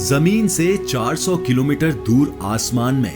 जमीन से 400 किलोमीटर दूर आसमान में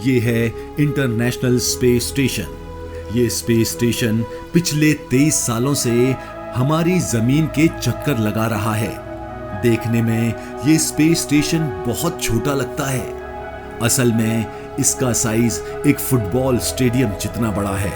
ये है इंटरनेशनल स्पेस स्टेशन। ये स्पेस स्टेशन पिछले 23 सालों से हमारी जमीन के चक्कर लगा रहा है। देखने में ये स्पेस स्टेशन बहुत छोटा लगता है। असल में इसका साइज एक फुटबॉल स्टेडियम जितना बड़ा है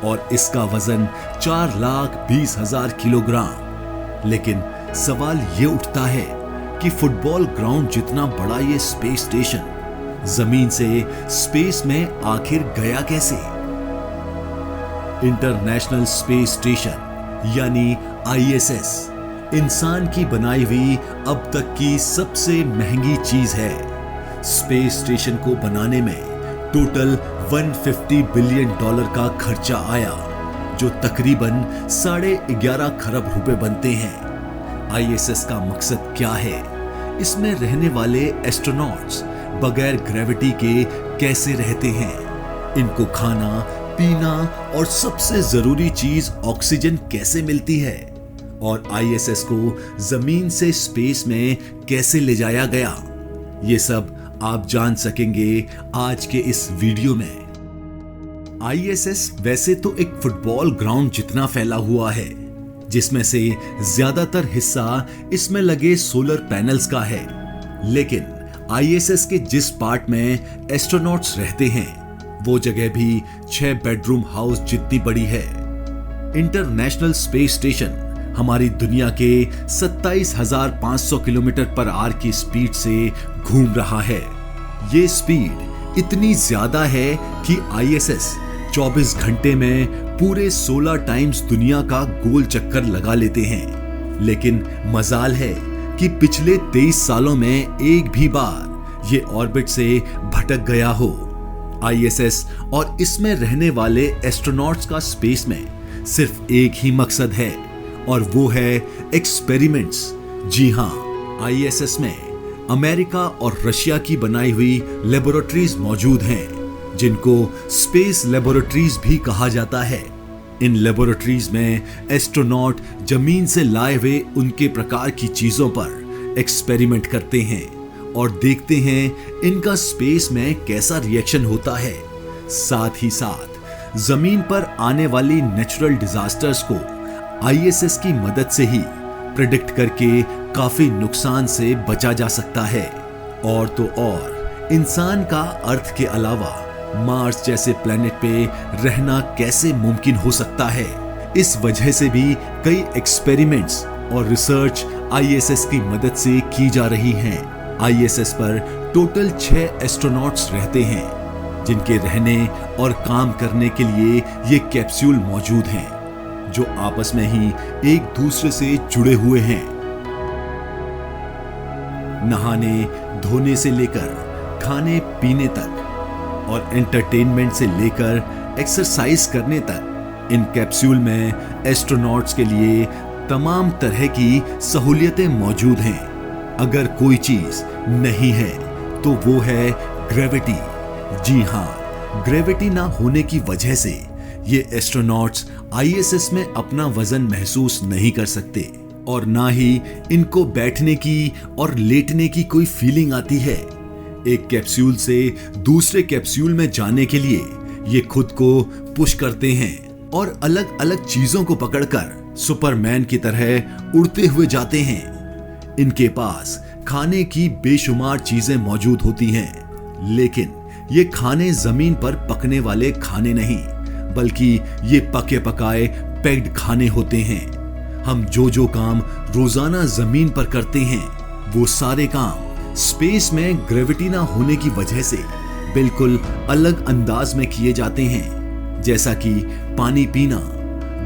और इसका वजन 4,20,000 किलोग्राम। लेकिन सवाल ये उठता है कि फुटबॉल ग्राउंड जितना बड़ा ये स्पेस स्टेशन जमीन से स्पेस में आखिर गया कैसे? इंटरनेशनल स्पेस स्टेशन यानी ISS इंसान की बनाई हुई अब तक की सबसे महंगी चीज है। स्पेस स्टेशन को बनाने में टोटल $150 बिलियन का खर्चा आया, जो तकरीबन 11.5 खरब रुपए बनते हैं। ISS का मकसद क्या है? इसमें रहने वाले एस्ट्रोनॉट्स बगैर ग्रेविटी के कैसे रहते हैं? इनको खाना, पीना और सबसे जरूरी चीज ऑक्सीजन कैसे मिलती है? और ISS को जमीन से स्पेस में कैसे ले जाया गया? ये सब आप जान सकेंगे आज के इस वीडियो में। ISS वैसे तो एक फुटबॉल ग्राउंड जितना फैला हुआ है, जिसमें से ज्यादातर हिस्सा इसमें लगे सोलर पैनल्स का है। लेकिन ISS के जिस पार्ट में एस्ट्रोनॉट्स रहते हैं वो जगह भी 6 बेडरूम हाउस जितनी बड़ी है। इंटरनेशनल स्पेस स्टेशन हमारी दुनिया के 27,500 किलोमीटर पर आवर की स्पीड से घूम रहा है। ये स्पीड इतनी ज्यादा है कि ISS 24 घंटे में पूरे 16 टाइम्स दुनिया का गोल चक्कर लगा लेते हैं। लेकिन मजाल है कि पिछले 23 सालों में एक भी बार ये ऑर्बिट से भटक गया हो। ISS और इसमें रहने वाले एस्ट्रोनॉट्स का स्पेस में सिर्फ एक ही मकसद है और वो है एक्सपेरिमेंट्स। जी हाँ, ISS में अमेरिका और रशिया की बनाई हुई लेबोरेटरीज मौजूद हैं, जिनको स्पेस लेबोरेटरीज भी कहा जाता है। इन लेबोरेटरीज में एस्ट्रोनॉट जमीन से लाए हुए उनके प्रकार की चीजों पर एक्सपेरिमेंट करते हैं और देखते हैं इनका स्पेस में कैसा रिएक्शन होता है। साथ ही साथ जमीन पर आने वाली नेचुरल डिजास्टर्स को ISS की मदद से ही प्रेडिक्ट करके काफी नुकसान से बचा जा सकता है। और तो और इंसान का अर्थ के अलावा मार्स जैसे प्लेनेट पे रहना कैसे मुमकिन हो सकता है? इस वजह से भी कई एक्सपेरिमेंट्स और रिसर्च ISS की मदद से की जा रही हैं। ISS पर टोटल 6 एस्ट्रोनॉट्स रहते हैं, जिनके रहने और काम करने के लिए ये कैप्सूल मौजूद हैं, जो आपस में ही एक दूसरे से जुड़े हुए हैं। नहाने धोने से लेकर खाने पीने तक और एंटरटेनमेंट से लेकर एक्सरसाइज करने तक इन कैप्सूल में एस्ट्रोनॉट्स के लिए तमाम तरह की सहूलियतें मौजूद हैं। अगर कोई चीज नहीं है तो वो है ग्रेविटी। जी हाँ, ग्रेविटी ना होने की वजह से ये एस्ट्रोनॉट्स ISS में अपना वजन महसूस नहीं कर सकते और ना ही इनको बैठने की और लेटने की कोई फीलिंग आती है। एक कैप्सूल से दूसरे कैप्सूल में जाने के लिए ये खुद को पुश करते हैं और अलग अलग चीजों को पकड़कर सुपरमैन की तरह उड़ते हुए जाते हैं। इनके पास खाने की बेशुमार चीजें मौजूद होती हैं, लेकिन ये खाने जमीन पर पकने वाले खाने नहीं, बल्कि ये पके पकाए पैक्ड खाने होते हैं। हम जो काम रोजाना जमीन पर करते हैं वो सारे काम स्पेस में ग्रेविटी ना होने की वजह से बिल्कुल अलग अंदाज में किए जाते हैं, जैसा कि पानी पीना,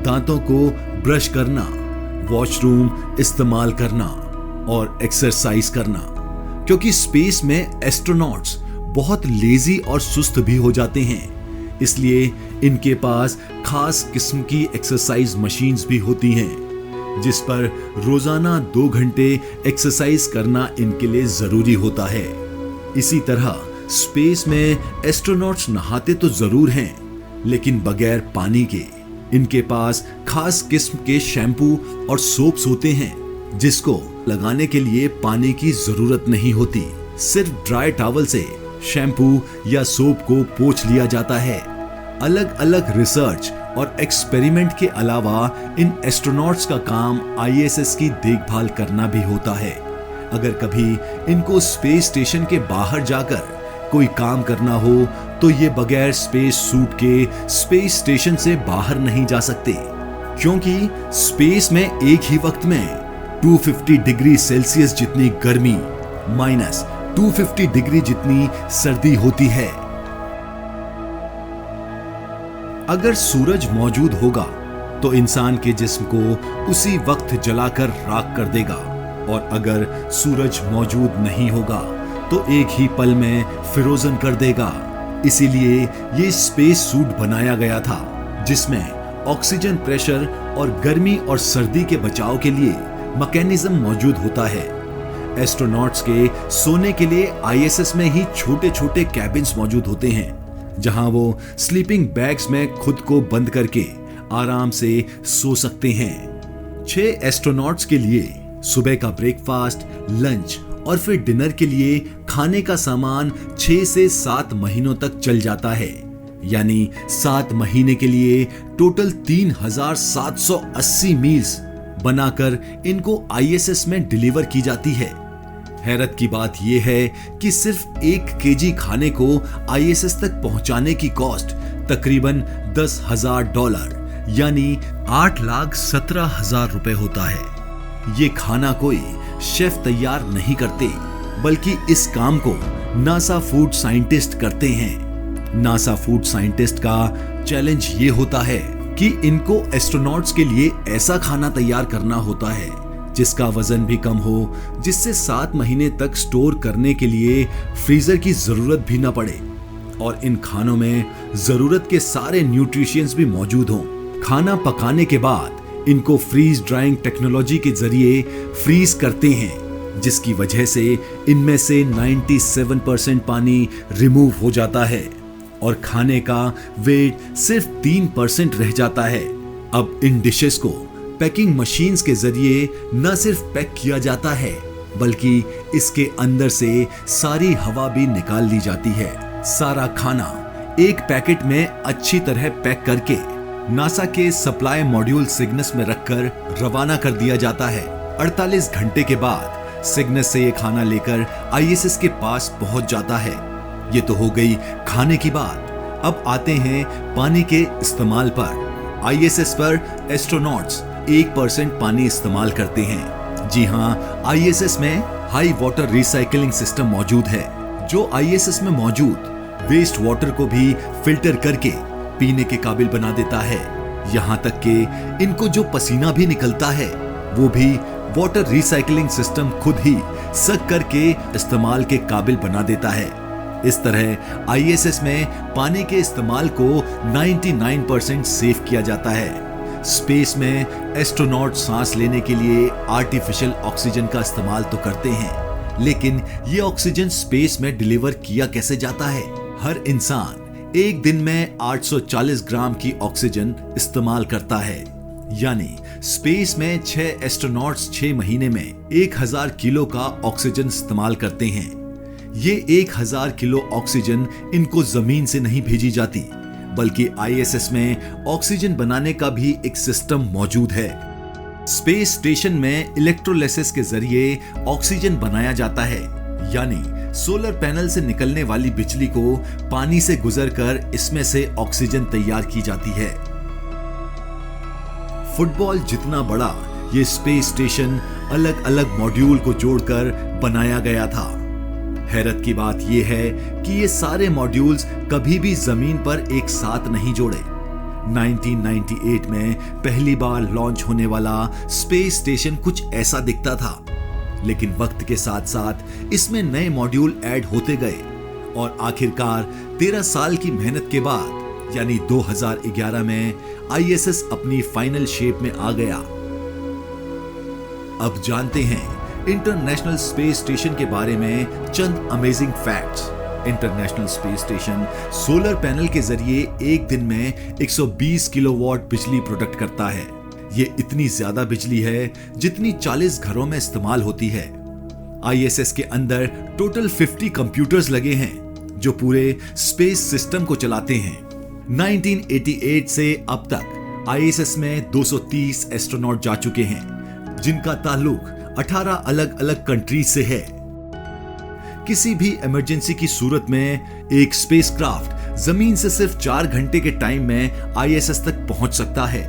दांतों को ब्रश करना, वॉशरूम इस्तेमाल करना और एक्सरसाइज करना। क्योंकि स्पेस में एस्ट्रोनॉट्स बहुत लेजी और सुस्त भी हो जाते हैं, इसलिए इनके पास खास किस्म की एक्सरसाइज मशीन्स भी होती हैं, जिस पर रोजाना 2 घंटे एक्सरसाइज करना इनके लिए जरूरी होता है। इसी तरह स्पेस में एस्ट्रोनॉट्स नहाते तो जरूर हैं, लेकिन बगैर पानी के। इनके पास खास किस्म के शैम्पू और सोप्स होते हैं, जिसको लगाने के लिए पानी की जरूरत नहीं होती। सिर्फ ड्राई टॉवल से शैम्पू या सोप को पोंछ लिया जाता है। अलग अलग रिसर्च और एक्सपेरिमेंट के अलावा इन एस्ट्रोनॉट्स का काम आईएसएस की देखभाल करना भी होता है। अगर कभी इनको स्पेस स्टेशन के बाहर जाकर कोई काम करना हो तो ये बगैर स्पेस सूट के स्पेस स्टेशन से बाहर नहीं जा सकते, क्योंकि स्पेस में एक ही वक्त में 250 डिग्री सेल्सियस जितनी गर्मी माइनस 250 डिग्री जितनी सर्दी होती है। अगर सूरज मौजूद होगा तो इंसान के जिस्म को उसी वक्त जलाकर राख कर देगा, और अगर सूरज मौजूद नहीं होगा तो एक ही पल में फिरोजन कर देगा। इसीलिए ये स्पेस सूट बनाया गया था, जिसमें ऑक्सीजन प्रेशर और गर्मी और सर्दी के बचाव के लिए मैकेनिज्म मौजूद होता है। एस्ट्रोनॉट्स के सोने के लिए आईएसएस में ही छोटे छोटे कैबिन्स मौजूद होते हैं, जहां वो स्लीपिंग बैग्स में खुद को बंद करके आराम से सो सकते हैं। 6 एस्ट्रोनॉट्स के लिए सुबह का ब्रेकफास्ट, लंच और फिर डिनर के लिए खाने का सामान 6 से 7 महीनों तक चल जाता है। यानी 7 महीने के लिए टोटल 3780 मील्स बनाकर इनको आईएसएस में डिलीवर की जाती है। हैरत की बात यह है कि सिर्फ 1 केजी खाने को आईएसएस तक पहुंचाने की कॉस्ट तकरीबन $10,000 यानी 8,17,000 रुपए होता है। ये खाना कोई शेफ तैयार नहीं करते, बल्कि इस काम को नासा फूड साइंटिस्ट करते हैं। नासा फूड साइंटिस्ट का चैलेंज ये होता है कि इनको एस्ट्रोनॉट्स के लिए ऐसा खाना तैयार करना होता है जिसका वजन भी कम हो, जिससे 7 महीने तक स्टोर करने के लिए फ्रीजर की जरूरत भी ना पड़े, और इन खानों में जरूरत के सारे न्यूट्रिशंस भी मौजूद हों। खाना पकाने के बाद इनको फ्रीज ड्राइंग टेक्नोलॉजी के जरिए फ्रीज करते हैं, जिसकी वजह से इनमें से 97% पानी रिमूव हो जाता है और खाने का वेट सिर्फ 3% रह जाता है। अब इन डिशेस को पैकिंग मशीन्स के जरिए न सिर्फ पैक किया जाता है, बल्कि इसके अंदर से सारी हवा भी निकाल ली जाती है। सारा खाना एक पैकेट में अच्छी तरह पैक करके नासा के सप्लाई मॉड्यूल सिग्नस में रखकर रवाना कर दिया जाता है। 48 घंटे के बाद सिग्नस से ये खाना लेकर आईएसएस के पास पहुंच जाता है। ये तो हो गई खाने की बात। अब आते हैं पानी के इस्तेमाल पर। आईएसएस पर एस्ट्रोनॉट्स 1% पानी इस्तेमाल करते हैं। जी हाँ, आईएसएस में हाई वाटर रिसाइकलिंग सिस्टम मौजूद है, जो आईएसएस में मौजूद वेस्ट वाटर को भी फिल्टर करके पीने के काबिल बना देता है। यहाँ तक कि इनको जो पसीना भी निकलता है वो भी वाटर रिसाइकलिंग सिस्टम खुद ही सक करके इस्तेमाल के काबिल बना देता है। इस तरह आईएसएस में पानी के इस्तेमाल को 99% सेव किया जाता है। स्पेस में एस्ट्रोनॉट सांस लेने के लिए आर्टिफिशियल ऑक्सीजन का इस्तेमाल तो करते हैं, लेकिन ये ऑक्सीजन स्पेस में डिलीवर किया कैसे जाता है? हर इंसान एक दिन में 840 ग्राम की ऑक्सीजन इस्तेमाल करता है। यानी स्पेस में 6 एस्ट्रोनॉट्स 6 महीने में 1000 किलो का ऑक्सीजन इस्तेमाल करते हैं। ये 1000 किलो ऑक्सीजन इनको जमीन से नहीं भेजी जाती, बल्कि आईएसएस में ऑक्सीजन बनाने का भी एक सिस्टम मौजूद है। स्पेस स्टेशन में इलेक्ट्रोलिसिस के जरिए ऑक्सीजन बनाया जाता है, यानी सोलर पैनल से निकलने वाली बिजली को पानी से गुजरकर इसमें से ऑक्सीजन तैयार की जाती है। फुटबॉल जितना बड़ा ये स्पेस स्टेशन अलग अलग मॉड्यूल को जोड़कर बनाया गया था। हैरत की बात यह है कि ये सारे मॉड्यूल्स कभी भी जमीन पर एक साथ नहीं जोड़े। 1998 में पहली बार लॉन्च होने वाला स्पेस स्टेशन कुछ ऐसा दिखता था, लेकिन वक्त के साथ साथ इसमें नए मॉड्यूल ऐड होते गए और आखिरकार 13 साल की मेहनत के बाद यानी 2011 में आईएसएस अपनी फाइनल शेप में आ गया। अब जानते हैं इंटरनेशनल स्पेस स्टेशन के बारे में चंद amazing facts. International space station solar panel के जरिए एक दिन में 120 किलोवाट बिजली प्रोडक्ट करता है। ये इतनी ज्यादा बिजली है जितनी 40 घरों में इस्तेमाल होती है। आईएसएस के अंदर टोटल 50 कंप्यूटर्स लगे हैं जो पूरे स्पेस सिस्टम को चलाते हैं। 1988 से अब तक आईएसएस में 230 एस्ट्रोनॉट जा चुके हैं जिनका ताल्लुक 18 अलग अलग कंट्रीज से है। किसी भी इमरजेंसी की सूरत में एक स्पेसक्राफ्ट जमीन से सिर्फ 4 घंटे के टाइम में आईएसएस तक पहुंच सकता है।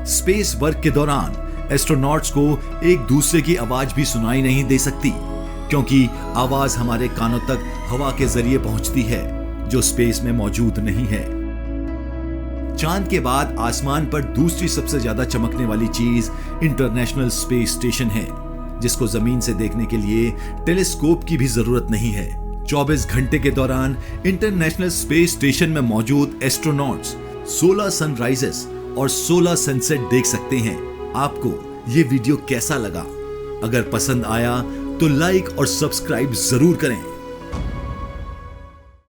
स्पेस वर्क के दौरान एस्ट्रोनॉट्स को एक दूसरे की आवाज भी सुनाई नहीं दे सकती क्योंकि आवाज हमारे कानों तक हवा के जरिए पहुंचती है जो स्पेस में मौजूद नहीं है। चांद के बाद आसमान पर दूसरी सबसे ज्यादा चमकने वाली चीज इंटरनेशनल स्पेस स्टेशन है जिसको जमीन से देखने के लिए टेलीस्कोप की भी जरूरत नहीं है। 24 घंटे के दौरान इंटरनेशनल स्पेस स्टेशन में मौजूद एस्ट्रोनॉट्स 16 सनराइजेस और 16 सनसेट देख सकते हैं। आपको ये वीडियो कैसा लगा? अगर पसंद आया तो लाइक और सब्सक्राइब जरूर करें।